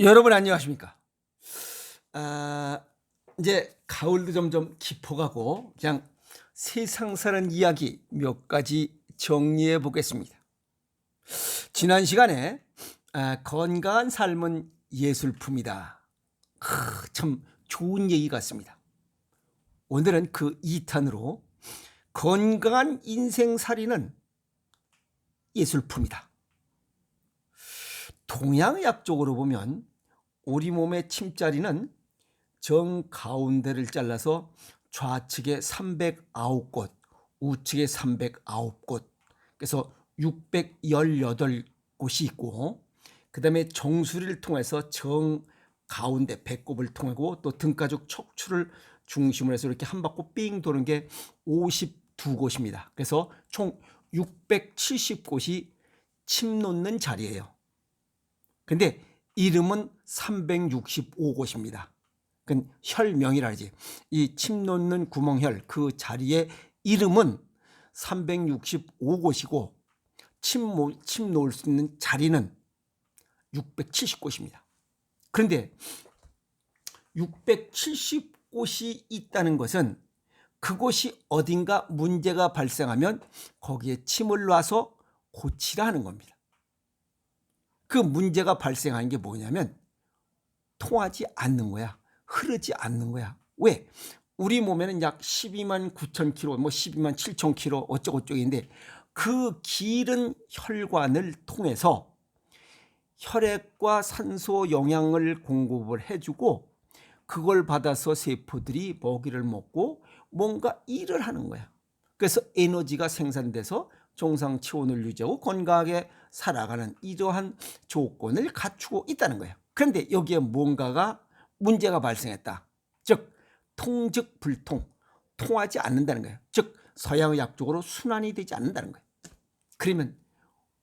여러분 안녕하십니까? 아, 이제 가을도 점점 깊어가고 그냥 세상 사는 이야기 몇 가지 정리해 보겠습니다. 지난 시간에 건강한 삶은 예술품이다. 참 좋은 얘기 같습니다. 오늘은 그 2탄으로 건강한 인생살이는 예술품이다. 동양의학적으로 보면 우리 몸의 침자리는 정 가운데를 잘라서 좌측에 309곳, 우측에 309곳, 그래서 618곳이 있고, 그 다음에 정수리를 통해서 정 가운데 배꼽을 통하고 또 등가죽 척추를 중심으로 해서 이렇게 한 바퀴 삥 도는 게 52곳입니다. 그래서 총 670곳이 침 놓는 자리예요. 근데 이름은 365곳입니다. 그건 혈명이라 하지. 이 침 놓는 구멍혈 그 자리의 이름은 365곳이고 침 놓을 수 있는 자리는 670곳입니다. 그런데 670곳이 있다는 것은 그곳이 어딘가 문제가 발생하면 거기에 침을 놔서 고치라 하는 겁니다. 그 문제가 발생하는 게 뭐냐면 통하지 않는 거야. 흐르지 않는 거야. 왜? 우리 몸에는 약 12만 9천 킬로, 뭐 12만 7천 킬로 어쩌고저쩌고인데 그 길은 혈관을 통해서 혈액과 산소 영양을 공급을 해주고 그걸 받아서 세포들이 먹이를 먹고 뭔가 일을 하는 거야. 그래서 에너지가 생산돼서 정상 체온을 유지하고 건강하게 살아가는 이러한 조건을 갖추고 있다는 거예요. 그런데 여기에 뭔가가 문제가 발생했다. 즉 통즉불통, 통하지 않는다는 거예요. 즉 서양의학적으로 순환이 되지 않는다는 거예요. 그러면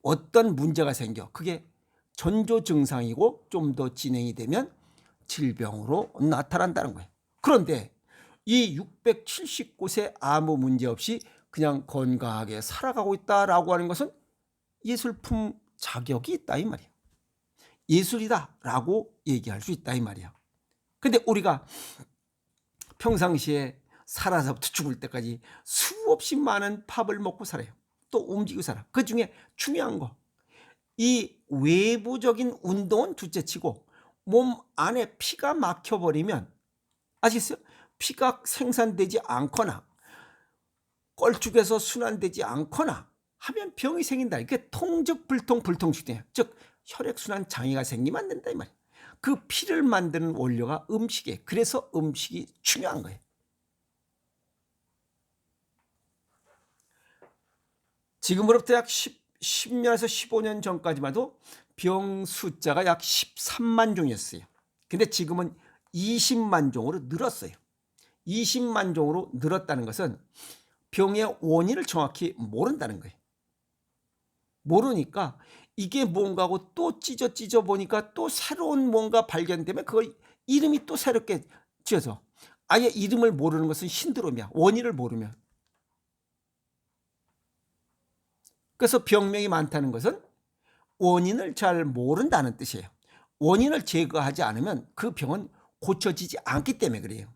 어떤 문제가 생겨? 그게 전조 증상이고 좀 더 진행이 되면 질병으로 나타난다는 거예요. 그런데 이 670곳에 아무 문제 없이 그냥 건강하게 살아가고 있다라고 하는 것은 예술품 자격이 있다 이 말이에요. 예술이다라고 얘기할 수 있다 이 말이에요. 근데 우리가 평상시에 살아서부터 죽을 때까지 수없이 많은 밥을 먹고 살아요. 또 움직이고 살아. 그중에 중요한 거, 이 외부적인 운동은 둘째치고 몸 안에 피가 막혀버리면, 아시겠어요? 피가 생산되지 않거나 껄쭉해서 순환되지 않거나 하면 병이 생긴다. 이게 통즉불통 불통증이에요. 즉 혈액순환 장애가 생기면 안 된다 이 말이에요. 그 피를 만드는 원료가 음식이에요. 그래서 음식이 중요한 거예요. 지금으로부터 약 10년에서 15년 전까지만 해도 병 숫자가 약 13만 종이었어요. 근데 지금은 20만 종으로 늘었어요. 20만 종으로 늘었다는 것은 병의 원인을 정확히 모른다는 거예요. 모르니까 이게 뭔가고 또 찢어 보니까 또 새로운 뭔가 발견되면 그걸 이름이 또 새롭게 지어서, 아예 이름을 모르는 것은 신드롬이야. 원인을 모르면. 그래서 병명이 많다는 것은 원인을 잘 모른다는 뜻이에요. 원인을 제거하지 않으면 그 병은 고쳐지지 않기 때문에 그래요.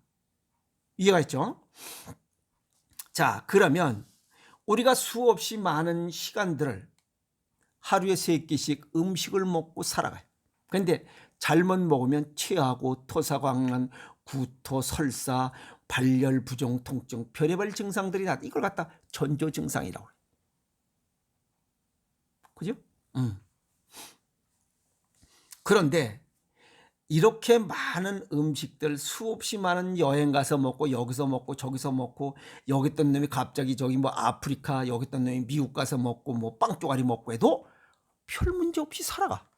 이해가 있죠? 자, 그러면 우리가 수없이 많은 시간들을 하루에 3끼씩 음식을 먹고 살아가요. 그런데 잘못 먹으면 체하고 토사광란, 구토, 설사, 발열, 부종, 통증, 별의별 증상들이 나, 이걸 갖다 전조 증상이라고 해요. 그죠? 그런데 이렇게 많은 음식들, 수없이 많은 여행 가서 먹고 여기서 먹고 저기서 먹고, 여기 있던 놈이 갑자기 저기 뭐 아프리카, 여기 있던 놈이 미국 가서 먹고 뭐 빵 쪼가리 먹고 해도 별 문제 없이 살아가.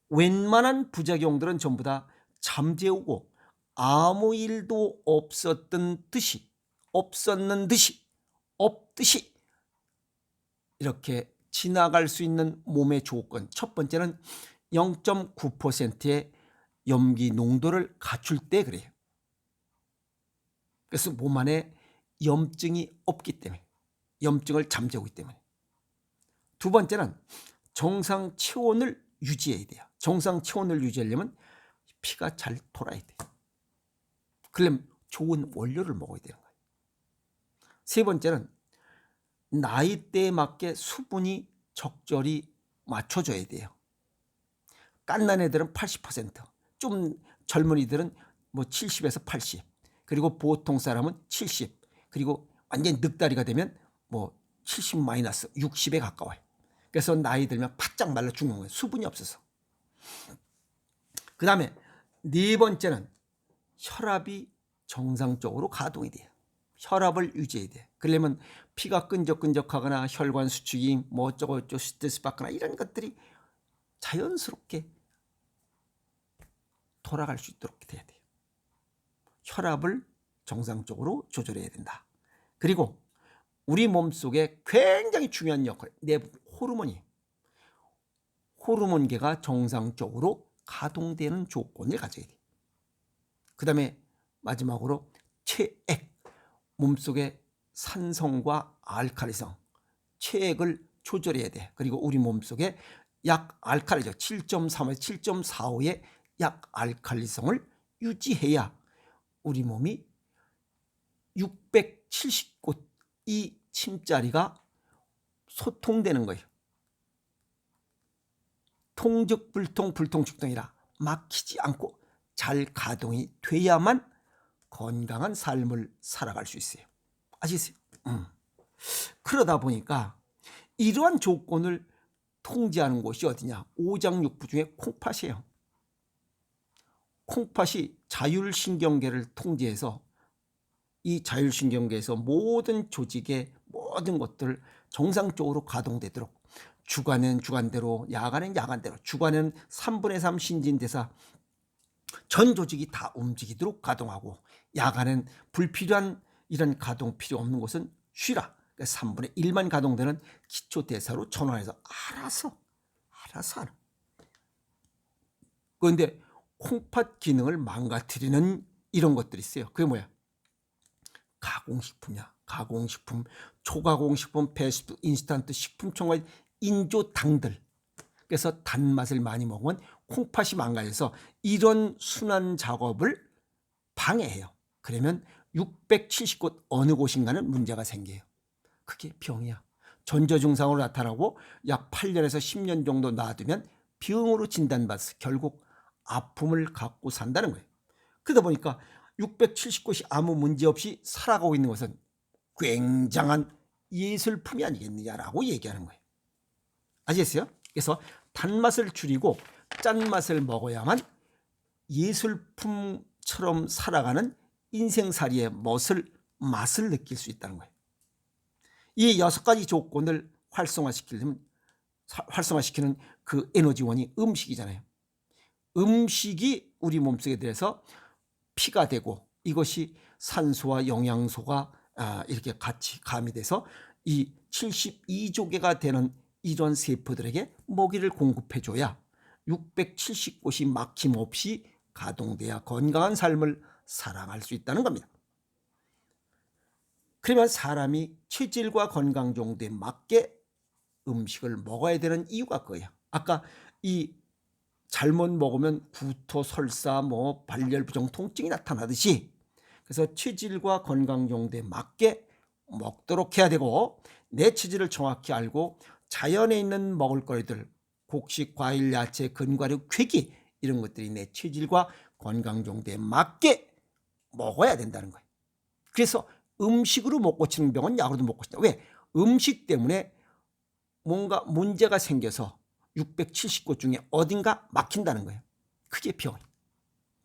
웬만한 부작용들은 전부 다 잠재우고 아무 일도 없었던 듯이, 없었는 듯이, 없듯이 이렇게 지나갈 수 있는 몸의 조건. 첫 번째는 0.9%의 염기 농도를 갖출 때 그래요. 그래서 몸 안에 염증이 없기 때문에, 염증을 잠재우기 때문에. 두 번째는 정상 체온을 유지해야 돼요. 정상 체온을 유지하려면 피가 잘 돌아야 돼요. 그러려면 좋은 원료를 먹어야 되는 거예요. 세 번째는 나이대에 맞게 수분이 적절히 맞춰줘야 돼요. 깐난 애들은 80%, 좀 젊은이들은 뭐 70에서 80, 그리고 보통 사람은 70, 그리고 완전히 늑다리가 되면 뭐 70 마이너스 60에 가까워요. 그래서 나이 들면 바짝 말라 죽는 거예요. 수분이 없어서. 그 다음에 네 번째는 혈압이 정상적으로 가동이 돼요. 혈압을 유지해야 돼. 그러려면 피가 끈적끈적하거나 혈관 수축이 뭐 어쩌고 스트레스 받거나 이런 것들이 자연스럽게 돌아갈 수 있도록 돼야 돼요. 혈압을 정상적으로 조절해야 된다. 그리고 우리 몸속에 굉장히 중요한 역할, 내부 호르몬이, 호르몬계가 정상적으로 가동되는 조건을 가져야 돼요. 그 다음에 마지막으로 체액, 몸속에 산성과 알칼리성, 체액을 조절해야 돼. 그리고 우리 몸속에 약 알칼리죠. 7.3에서 7.45의 약 알칼리성을 유지해야 우리 몸이 670곳 이 침자리가 소통되는 거예요. 통즉 불통, 불통축통이라 막히지 않고 잘 가동이 돼야만 건강한 삶을 살아갈 수 있어요. 아시겠어요? 그러다 보니까 이러한 조건을 통제하는 곳이 어디냐? 오장육부 중에 콩팥이에요. 콩팥이 자율신경계를 통제해서 이 자율신경계에서 모든 조직의 모든 것들 정상적으로 가동되도록, 주간은 주간대로, 야간은 야간대로, 주간은 3분의 3 신진대사 전 조직이 다 움직이도록 가동하고, 야간은 불필요한 이런 가동 필요 없는 곳은 쉬라. 3분의 1만 가동되는 기초대사로 전환해서 알아서 하는. 그런데 콩팥 기능을 망가뜨리는 이런 것들이 있어요. 그게 뭐야? 가공식품이야. 가공식품, 초가공식품, 패스트푸드, 인스턴트 식품 첨가인 인조당들. 그래서 단맛을 많이 먹으면 콩팥이 망가져서 이런 순환 작업을 방해해요. 그러면 670곳 어느 곳인가는 문제가 생겨요. 그게 병이야. 전조 증상으로 나타나고 약 8년에서 10년 정도 놔두면 병으로 진단받아서 결국 아픔을 갖고 산다는 거예요. 그러다 보니까 670곳이 아무 문제 없이 살아가고 있는 것은 굉장한 예술품이 아니겠느냐라고 얘기하는 거예요. 아시겠어요? 그래서 단맛을 줄이고 짠맛을 먹어야만 예술품처럼 살아가는 인생살이의 맛을 느낄 수 있다는 거예요. 이 6가지 조건을 활성화시키는 그 에너지원이 음식이잖아요. 음식이 우리 몸속에 대해서 피가 되고, 이것이 산소와 영양소가 이렇게 같이 가미돼서 이 72조개가 되는 이런 세포들에게 먹이를 공급해줘야 670곳이 막힘없이 가동돼야 건강한 삶을 살아갈 수 있다는 겁니다. 그러면 사람이 체질과 건강 정도에 맞게 음식을 먹어야 되는 이유가 그거예요. 아까 이 잘못 먹으면 구토, 설사, 발열, 부종, 통증이 나타나듯이, 그래서 체질과 건강 정도에 맞게 먹도록 해야 되고, 내 체질을 정확히 알고 자연에 있는 먹을거리들, 곡식, 과일, 야채, 근과류, 괴기 이런 것들이 내 체질과 건강 정도에 맞게 먹어야 된다는 거예요. 그래서 음식으로 못 고치는 병은 약으로도 못 고친다. 왜? 음식 때문에 뭔가 문제가 생겨서 670곳 중에 어딘가 막힌다는 거예요. 그게 병이에요.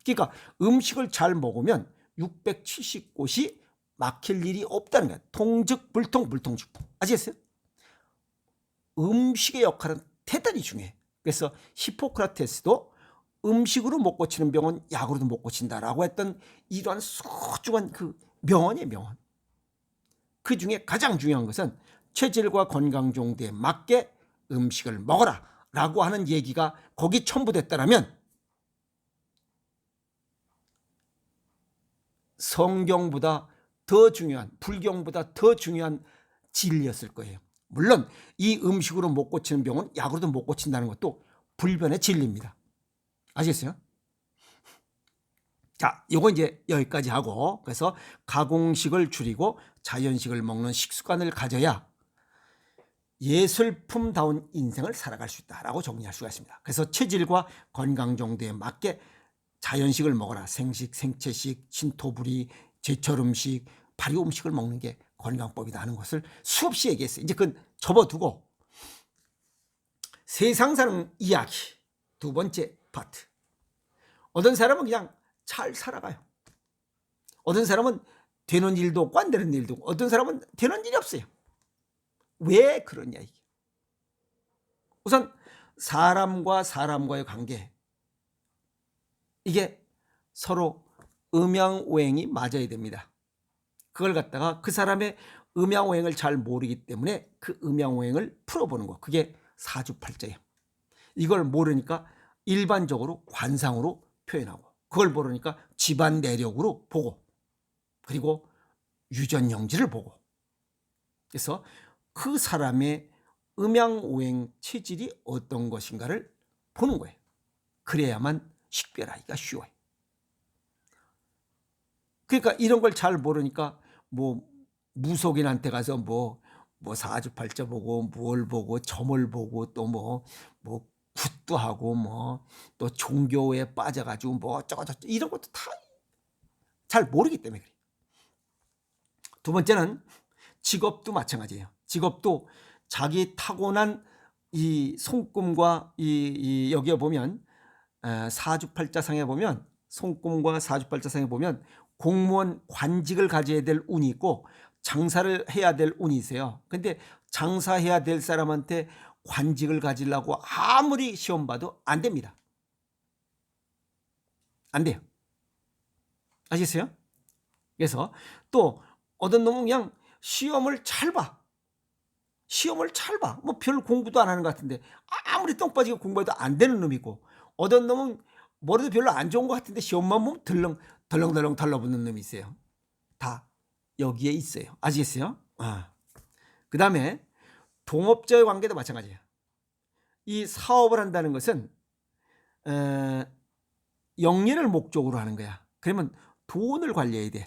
그러니까 음식을 잘 먹으면 670곳이 막힐 일이 없다는 거예요. 통즉 불통, 불통축통. 아시겠어요? 음식의 역할은 대단히 중요해. 그래서 히포크라테스도 음식으로 못 고치는 병은 약으로도 못 고친다라고 했던 이러한 소중한 그 명언이에요, 명언. 그 중에 가장 중요한 것은 체질과 건강 정도에 맞게 음식을 먹어라 라고 하는 얘기가 거기 첨부됐다면 성경보다 더 중요한, 불경보다 더 중요한 진리였을 거예요. 물론 이 음식으로 못 고치는 병은 약으로도 못 고친다는 것도 불변의 진리입니다. 아시겠어요? 자, 요거 이제 여기까지 하고, 그래서 가공식을 줄이고 자연식을 먹는 식습관을 가져야 예술품다운 인생을 살아갈 수 있다라고 정리할 수가 있습니다. 그래서 체질과 건강 정도에 맞게 자연식을 먹어라. 생식, 생채식, 신토부리, 제철 음식, 발효 음식을 먹는 게 건강법이다 하는 것을 수없이 얘기했어요. 이제 그건 접어두고 세상 사는 이야기 두 번째 파트. 어떤 사람은 그냥 잘 살아가요. 어떤 사람은 되는 일도 없고 안 되는 일도 없고, 어떤 사람은 되는 일이 없어요. 왜 그러냐 이게. 우선 사람과 사람과의 관계, 이게 서로 음양오행이 맞아야 됩니다. 그걸 갖다가 그 사람의 음양오행을 잘 모르기 때문에 그 음양오행을 풀어보는 거, 그게 사주팔자예요. 이걸 모르니까 일반적으로 관상으로 표현하고, 그걸 모르니까 집안 내력으로 보고, 그리고 유전형지를 보고, 그래서 그 사람의 음양오행 체질이 어떤 것인가를 보는 거예요. 그래야만 식별하기가 쉬워요. 그러니까 이런 걸 잘 모르니까 뭐 무속인한테 가서 뭐 사주팔자 보고 뭘 보고 점을 보고 또 뭐 굿도 하고 뭐 또 종교에 빠져가지고 뭐 어쩌고저쩌고 이런 것도 다 잘 모르기 때문에 그래요. 두 번째는 직업도 마찬가지예요. 직업도 자기 타고난 이 손금과 이 여기에 보면 사주팔자상에 보면, 손금과 사주팔자상에 보면 공무원 관직을 가져야 될 운이 있고 장사를 해야 될 운이 있어요. 근데 장사해야 될 사람한테 관직을 가지려고 아무리 시험 봐도 안 됩니다. 안 돼요. 아시겠어요? 그래서 또 어떤 놈은 그냥 시험을 잘 봐. 시험을 잘 봐. 뭐 별 공부도 안 하는 것 같은데 아무리 똥 빠지게 공부해도 안 되는 놈이 있고, 어떤 놈은 머리도 별로 안 좋은 것 같은데 시험만 보면 덜렁덜렁 달라붙는 놈이 있어요. 다 여기에 있어요. 아시겠어요? 그 다음에 동업자의 관계도 마찬가지예요. 이 사업을 한다는 것은 영리를 목적으로 하는 거야. 그러면 돈을 관리해야 돼.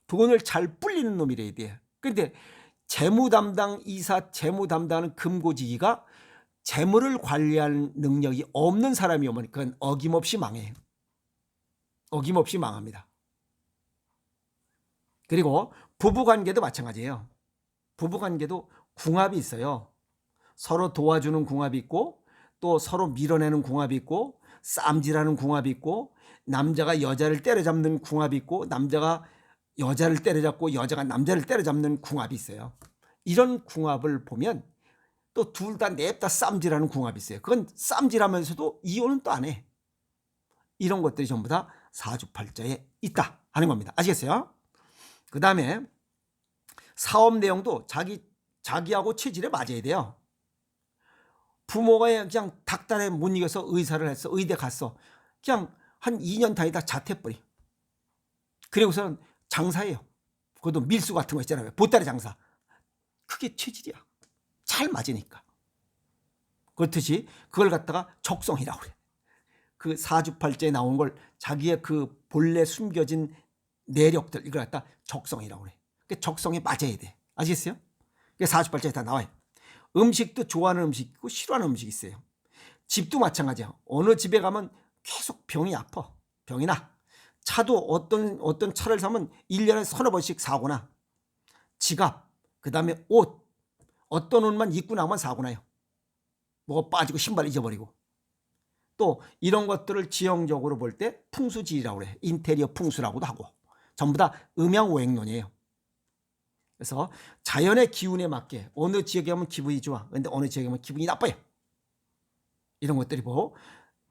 돈을 잘 불리는 놈이래야 돼. 근데 재무 담당 이사, 재무 담당하는 금고지기가 재물을 관리할 능력이 없는 사람이 오면 그건 어김없이 망해요. 어김없이 망합니다. 그리고 부부관계도 마찬가지예요. 부부관계도 궁합이 있어요. 서로 도와주는 궁합이 있고, 또 서로 밀어내는 궁합이 있고, 쌈질하는 궁합이 있고, 남자가 여자를 때려잡는 궁합이 있고, 남자가 여자를 때려잡고 여자가 남자를 때려잡는 궁합이 있어요. 이런 궁합을 보면 또 둘 다 냅다 쌈질하는 궁합이 있어요. 그건 쌈질하면서도 이혼은 또 안 해. 이런 것들이 전부 다 사주팔자에 있다 하는 겁니다. 아시겠어요? 그 다음에 사업 내용도 자기하고 체질에 맞아야 돼요. 부모가 그냥 닥달에 못 이겨서 의사를 했어. 의대 갔어. 그냥 한 2년 다니다 자퇴해버리. 그리고서는 장사해요. 그것도 밀수 같은 거 있잖아요. 보따리 장사. 그게 체질이야. 잘 맞으니까. 그렇듯이 그걸 갖다가 적성이라고 그래. 그 사주팔자에 나온 걸 자기의 그 본래 숨겨진 내력들, 이걸 갖다 적성이라고 그래. 그 적성에 맞아야 돼. 아시겠어요? 그 사주팔자에 다 나와요. 음식도 좋아하는 음식 있고 싫어하는 음식 있어요. 집도 마찬가지야. 어느 집에 가면 계속 병이 아파. 병이 나. 차도 어떤 차를 사면 1년에 서너 번씩 사고나. 지갑, 그 다음에 옷. 어떤 옷만 입고 나면 사고 나요. 뭐가 빠지고 신발 잊어버리고. 또 이런 것들을 지형적으로 볼 때 풍수지리라고 그래. 인테리어 풍수라고도 하고. 전부 다 음양오행론이에요. 그래서 자연의 기운에 맞게 어느 지역에 가면 기분이 좋아. 그런데 어느 지역에 가면 기분이 나빠요. 이런 것들이 뭐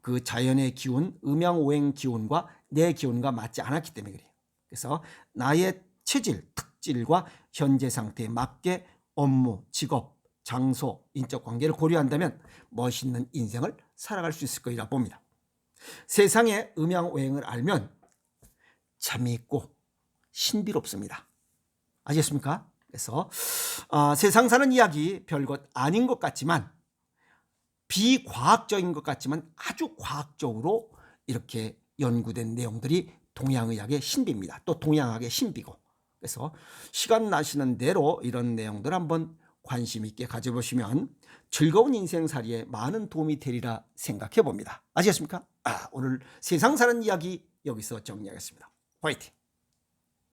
그 자연의 기운, 음양오행 기운과 내 기운과 맞지 않았기 때문에 그래요. 그래서 나의 체질, 특질과 현재 상태에 맞게 업무, 직업, 장소, 인적 관계를 고려한다면 멋있는 인생을 살아갈 수 있을 거리라 봅니다. 세상의 음양오행을 알면 재미있고 신비롭습니다. 아시겠습니까? 그래서 세상 사는 이야기 별것 아닌 것 같지만, 비과학적인 것 같지만 아주 과학적으로 이렇게 연구된 내용들이 동양의학의 신비입니다. 또 동양학의 신비고. 그래서 시간 나시는 대로 이런 내용들 한번 관심 있게 가져보시면 즐거운 인생살이에 많은 도움이 되리라 생각해 봅니다. 아시겠습니까? 오늘 세상 사는 이야기 여기서 정리하겠습니다. 화이팅!